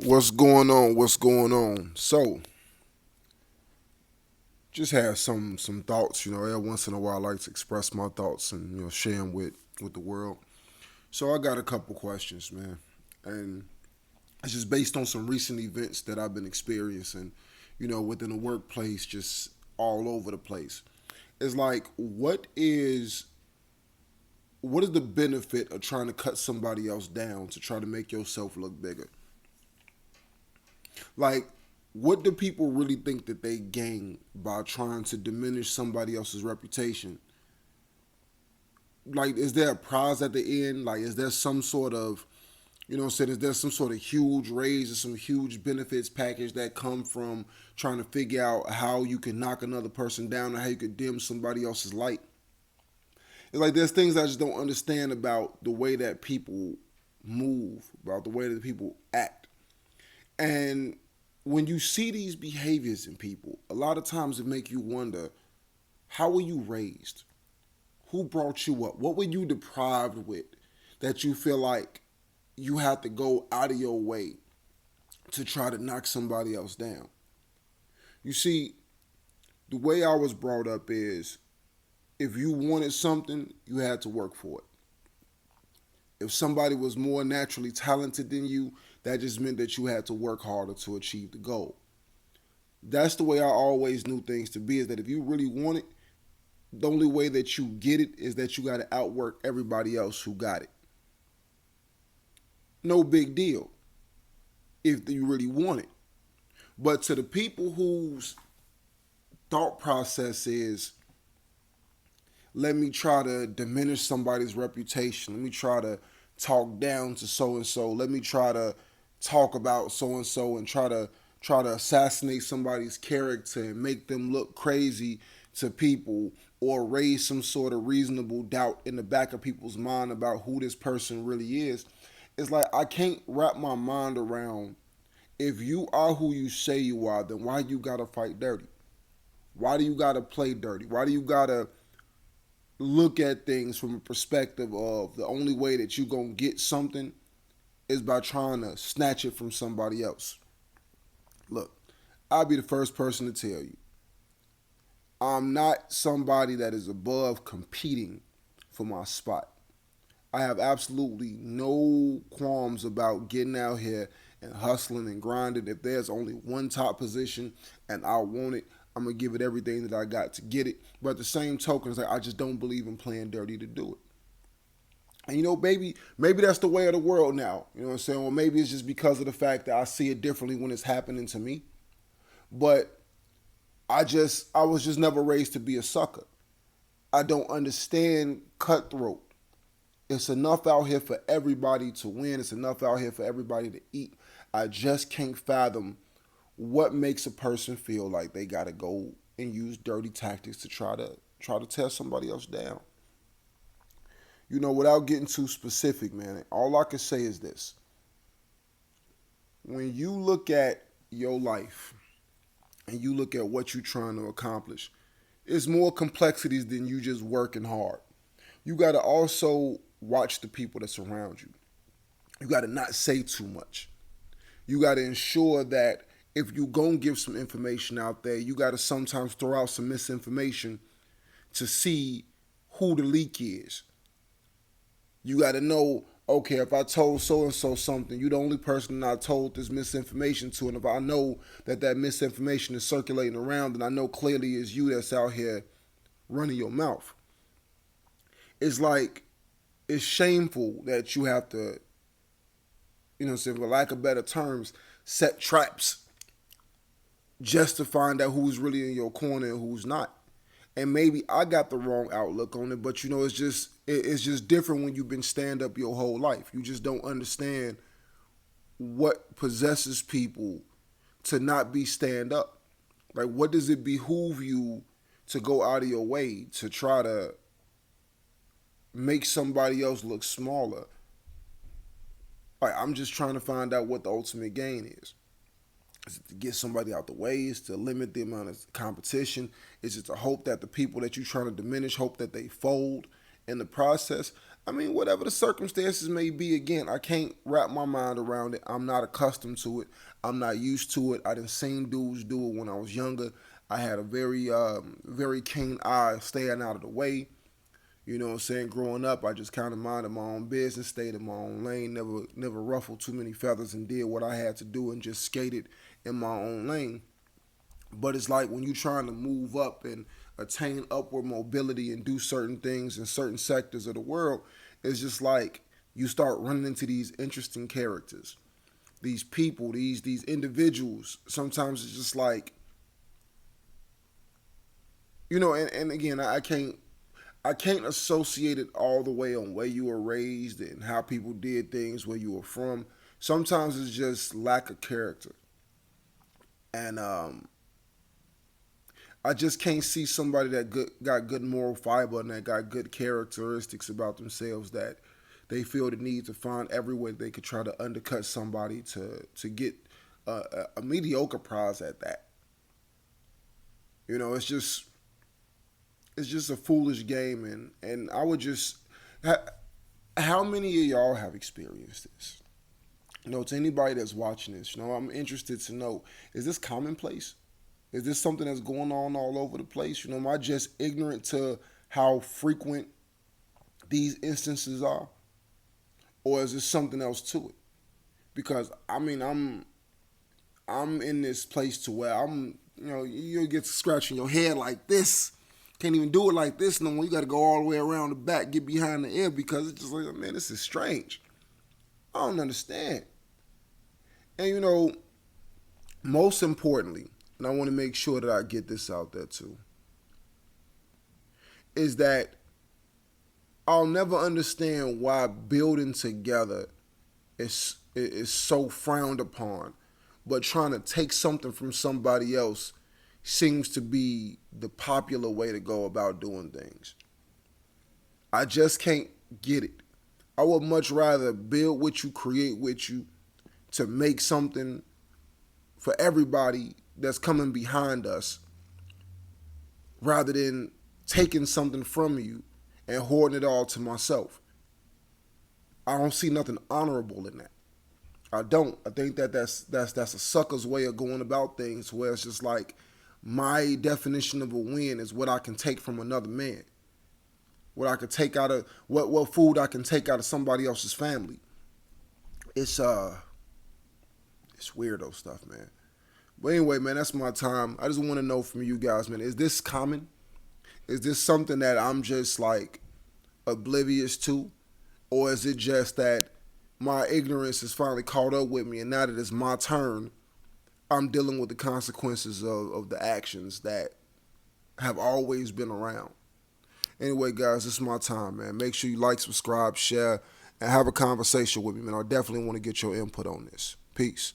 What's going on? What's going on? So, just have some thoughts. Every once in a while, I like to express my thoughts and share them with the world. So, I got a couple questions, man, and it's just based on some recent events that I've been experiencing. Within the workplace, just all over the place. It's like, what is the benefit of trying to cut somebody else down to try to make yourself look bigger? Like, what do people really think that they gain by trying to diminish somebody else's reputation? Like, is there a prize at the end? Like, is there some sort of, is there some sort of huge raise or some huge benefits package that come from trying to figure out how you can knock another person down or how you could dim somebody else's light? It's like there's things I just don't understand about the way that people move, about the way that people act. And when you see these behaviors in people, a lot of times it make you wonder, how were you raised? Who brought you up? What were you deprived with that you feel like you have to go out of your way to try to knock somebody else down? You see, the way I was brought up is if you wanted something, you had to work for it. If somebody was more naturally talented than you, that just meant that you had to work harder to achieve the goal. That's the way I always knew things to be, is that if you really want it, the only way that you get it is that you got to outwork everybody else who got it. No big deal if you really want it. But to the people whose thought process is, let me try to diminish somebody's reputation, let me try to talk down to so and so, let me try to talk about so and so and try to assassinate somebody's character and make them look crazy to people, or raise some sort of reasonable doubt in the back of people's mind about who this person really is. It's like I can't wrap my mind around, if you are who you say you are, then why you gotta fight dirty? Why do you gotta play dirty? Why do you gotta look at things from a perspective of the only way that you gonna get something is by trying to snatch it from somebody else? Look, I'll be the first person to tell you, I'm not somebody that is above competing for my spot. I have absolutely no qualms about getting out here and hustling and grinding. If there's only one top position and I want it, I'm gonna give it everything that I got to get it. But at the same token, it's like I just don't believe in playing dirty to do it. And maybe that's the way of the world now. You know what I'm saying? Or maybe it's just because of the fact that I see it differently when it's happening to me. But I was just never raised to be a sucker. I don't understand cutthroat. It's enough out here for everybody to win. It's enough out here for everybody to eat. I just can't fathom what makes a person feel like they gotta go and use dirty tactics to try to tear somebody else down. Without getting too specific, man, all I can say is this. When you look at your life and you look at what you're trying to accomplish, it's more complexities than you just working hard. You got to also watch the people that surround you. You got to not say too much. You got to ensure that if you going to give some information out there, you got to sometimes throw out some misinformation to see who the leak is. You got to know, okay, if I told so and so something, you the only person that I told this misinformation to, and if I know that that misinformation is circulating around, then I know clearly it's you that's out here running your mouth. It's like, it's shameful that you have to, for lack of better terms, set traps just to find out who's really in your corner and who's not. And maybe I got the wrong outlook on it, but it's just different when you've been stand up your whole life. You just don't understand what possesses people to not be stand up. Like, what does it behoove you to go out of your way to try to make somebody else look smaller? Like, I'm just trying to find out what the ultimate gain is. Is it to get somebody out the way? Is it to limit the amount of competition? Is it to hope that the people that you're trying to diminish, hope that they fold in the process? I mean, whatever the circumstances may be, again, I can't wrap my mind around it. I'm not accustomed to it. I'm not used to it. I done seen dudes do it when I was younger. I had a very keen eye staying out of the way. You know what I'm saying? Growing up, I just kind of minded my own business, stayed in my own lane, never ruffled too many feathers and did what I had to do and just skated in my own lane. But it's like when you're trying to move up and attain upward mobility and do certain things in certain sectors of the world, it's just like you start running into these interesting characters, these people, these individuals. Sometimes it's just like, and again, I can't associate it all the way on where you were raised and how people did things where you were from. Sometimes it's just lack of character, and I just can't see somebody that got good moral fiber and that got good characteristics about themselves that they feel the need to find every way they could try to undercut somebody to get a mediocre prize at that. It's just a foolish game, and I would just how many of y'all have experienced this? To anybody that's watching this, I'm interested to know, is this commonplace? Is this something that's going on all over the place? Am I just ignorant to how frequent these instances are? Or is there something else to it? Because I mean I'm in this place to where you'll get scratching your head like this. Can't even do it like this no more. You gotta go all the way around the back, get behind the ear because it's just like, man, this is strange. I don't understand. And most importantly, and I want to make sure that I get this out there too, is that I'll never understand why building together is so frowned upon, but trying to take something from somebody else seems to be the popular way to go about doing things. I just can't get it. I would much rather build with you, create with you, to make something for everybody that's coming behind us rather than taking something from you and hoarding it all to myself. I don't see nothing honorable in that. I don't. I think that's a sucker's way of going about things where it's just like my definition of a win is what I can take from another man. What I can take out of what food I can take out of somebody else's family. It's weirdo stuff, man. But anyway, man, that's my time. I just want to know from you guys, man, is this common? Is this something that I'm just like oblivious to? Or is it just that my ignorance has finally caught up with me and now that it's my turn, I'm dealing with the consequences of the actions that have always been around? Anyway, guys, this is my time, man. Make sure you like, subscribe, share, and have a conversation with me, man. I definitely want to get your input on this. Peace.